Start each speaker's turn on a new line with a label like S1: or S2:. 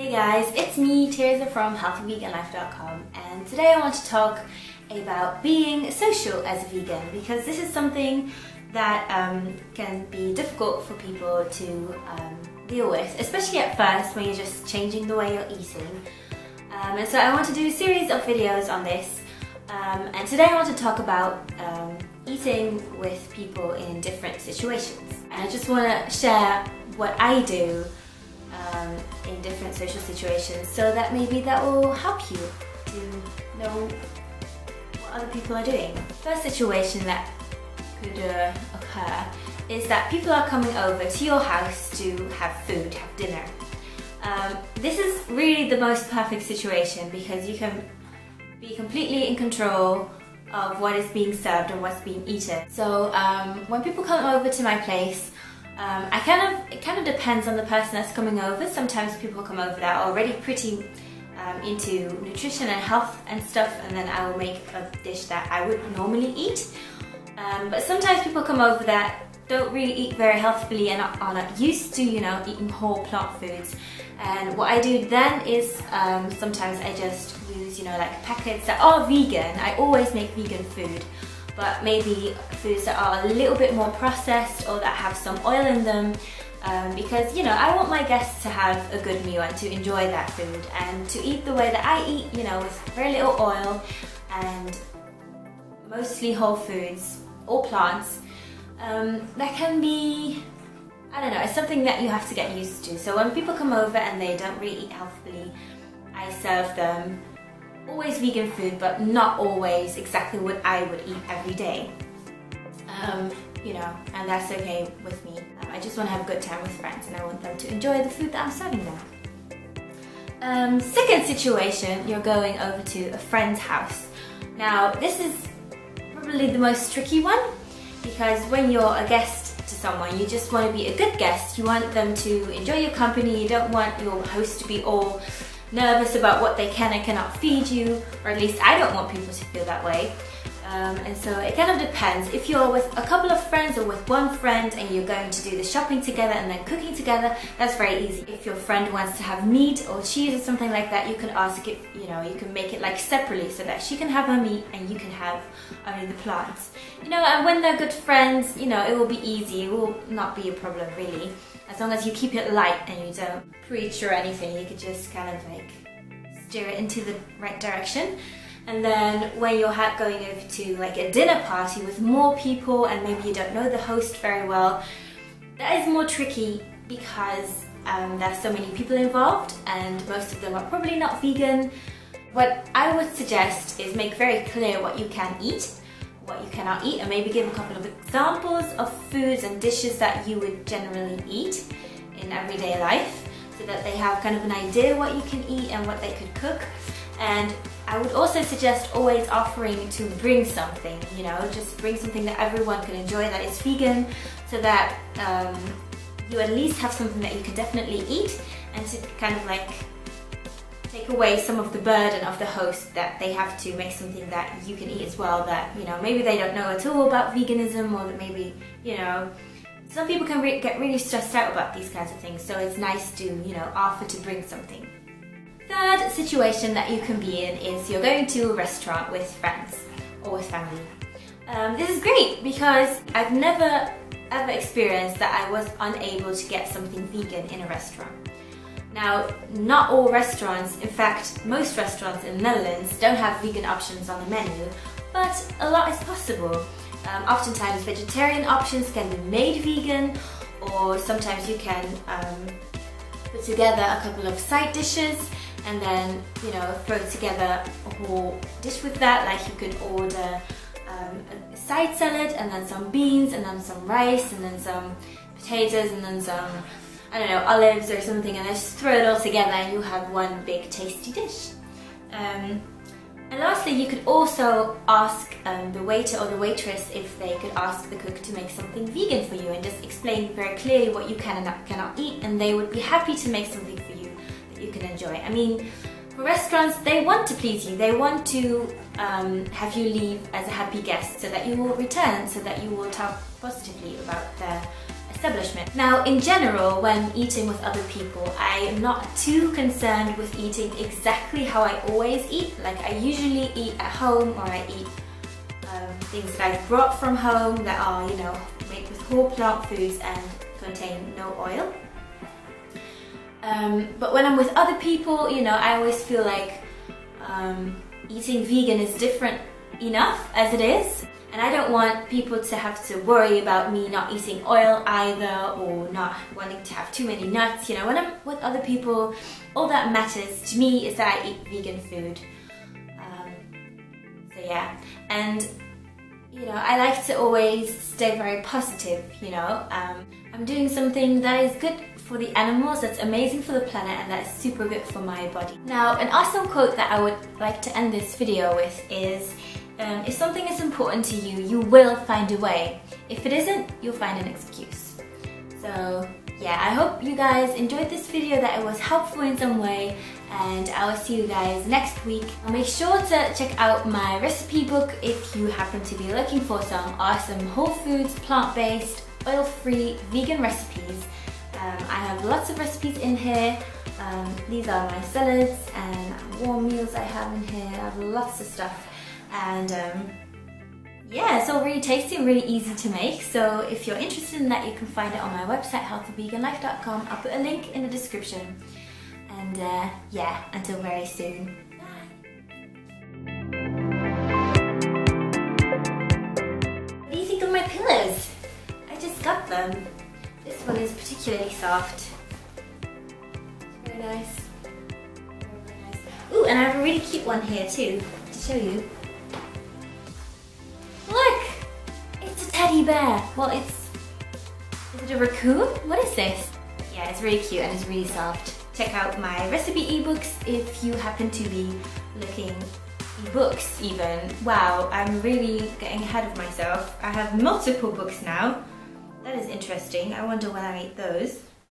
S1: Hey guys, it's me, Teresa from healthyveganlife.com, and today I want to talk about being social as a vegan, because this is something that can be difficult for people to deal with, especially at first when you're just changing the way you're eating. And so I want to do a series of videos on this, and today I want to talk about eating with people in different situations. And I just want to share what I do in different social situations, so that maybe that will help you to know what other people are doing. First situation that could occur is that people are coming over to your house to have food, have dinner. This is really the most perfect situation because you can be completely in control of what is being served and what's being eaten. So when people come over to my place, it kind of depends on the person that's coming over. Sometimes people come over that are already pretty into nutrition and health and stuff, and then I will make a dish that I would normally eat. But sometimes people come over that don't really eat very healthfully and are not used to, eating whole plant foods. And what I do then is sometimes I just use, like packets that are vegan. I always make vegan food, but maybe foods that are a little bit more processed or that have some oil in them, because I want my guests to have a good meal and to enjoy that food and to eat the way that I eat, with very little oil and mostly whole foods or plants. That can be, I don't know, it's something that you have to get used to. So when people come over and they don't really eat healthfully, I serve them always vegan food, but not always exactly what I would eat every day. And that's okay with me. I just want to have a good time with friends and I want them to enjoy the food that I'm serving them. Second situation, you're going over to a friend's house. Now, this is probably the most tricky one, because when you're a guest to someone, you just want to be a good guest. You want them to enjoy your company. You don't want your host to be all nervous about what they can and cannot feed you, or at least I don't want people to feel that way. And so it kind of depends. If you're with a couple of friends or with one friend and you're going to do the shopping together and then cooking together, that's very easy. If your friend wants to have meat or cheese or something like that, you can ask it, you can make it like separately so that she can have her meat and you can have only the plants. And when they're good friends, it will be easy. It will not be a problem really. As long as you keep it light and you don't preach or anything, you could just kind of like steer it into the right direction. And then when you're going over to like a dinner party with more people and maybe you don't know the host very well, that is more tricky because there's so many people involved and most of them are probably not vegan. What I would suggest is make very clear what you can eat, what you cannot eat, and maybe give a couple of examples of foods and dishes that you would generally eat in everyday life, so that they have kind of an idea what you can eat and what they could cook. And I would also suggest always offering to bring something, just bring something that everyone can enjoy that is vegan, so that you at least have something that you can definitely eat, and to kind of like take away some of the burden of the host that they have to make something that you can eat as well, that maybe they don't know at all about veganism, or that maybe some people can get really stressed out about these kinds of things, so it's nice to offer to bring something. Third situation that you can be in is you're going to a restaurant with friends or with family. This is great because I've never ever experienced that I was unable to get something vegan in a restaurant. Now, not all restaurants, in fact most restaurants in the Netherlands don't have vegan options on the menu, but a lot is possible. Oftentimes vegetarian options can be made vegan, or sometimes you can put together a couple of side dishes and then throw together a whole dish with that. Like you could order a side salad and then some beans and then some rice and then some potatoes and then some, I don't know, olives or something, and just throw it all together and you have one big tasty dish. And lastly, you could also ask the waiter or the waitress if they could ask the cook to make something vegan for you and just explain very clearly what you can and cannot eat, and they would be happy to make something for you that you can enjoy. I mean, for restaurants, they want to please you. They want to have you leave as a happy guest so that you will return, so that you will talk positively about their establishment. Now, in general, when eating with other people, I am not too concerned with eating exactly how I always eat. Like, I usually eat at home, or I eat things that I've brought from home that are, you know, made with whole plant foods and contain no oil. But when I'm with other people, you know, I always feel like eating vegan is different enough as it is. And I don't want people to have to worry about me not eating oil either, or not wanting to have too many nuts. You know, when I'm with other people, all that matters to me is that I eat vegan food. So yeah, and you know, I like to always stay very positive, you know. I'm doing something that is good for the animals, that's amazing for the planet, and that's super good for my body. Now, an awesome quote that I would like to end this video with is, if something is important to you, you will find a way. If it isn't, you'll find an excuse. So yeah, I hope you guys enjoyed this video, that it was helpful in some way, and I will see you guys next week. Make sure to check out my recipe book if you happen to be looking for some awesome whole foods, plant-based, oil-free, vegan recipes. I have lots of recipes in here. These are my salads and warm meals I have in here. I have lots of stuff. And yeah, it's all really tasty and really easy to make. So if you're interested in that, you can find it on my website, healthyveganlife.com. I'll put a link in the description. And yeah, until very soon. What do you think of my pillows? I just got them. This one is particularly soft. It's very nice. Very nice. Ooh, and I have a really cute one here too, to show you. Look! It's a teddy bear. Well, is it a raccoon? What is this? Yeah, it's really cute and it's really soft. Check out my recipe ebooks if you happen to be looking ebooks even. Wow, I'm really getting ahead of myself. I have multiple books now. That is interesting. I wonder when I eat those.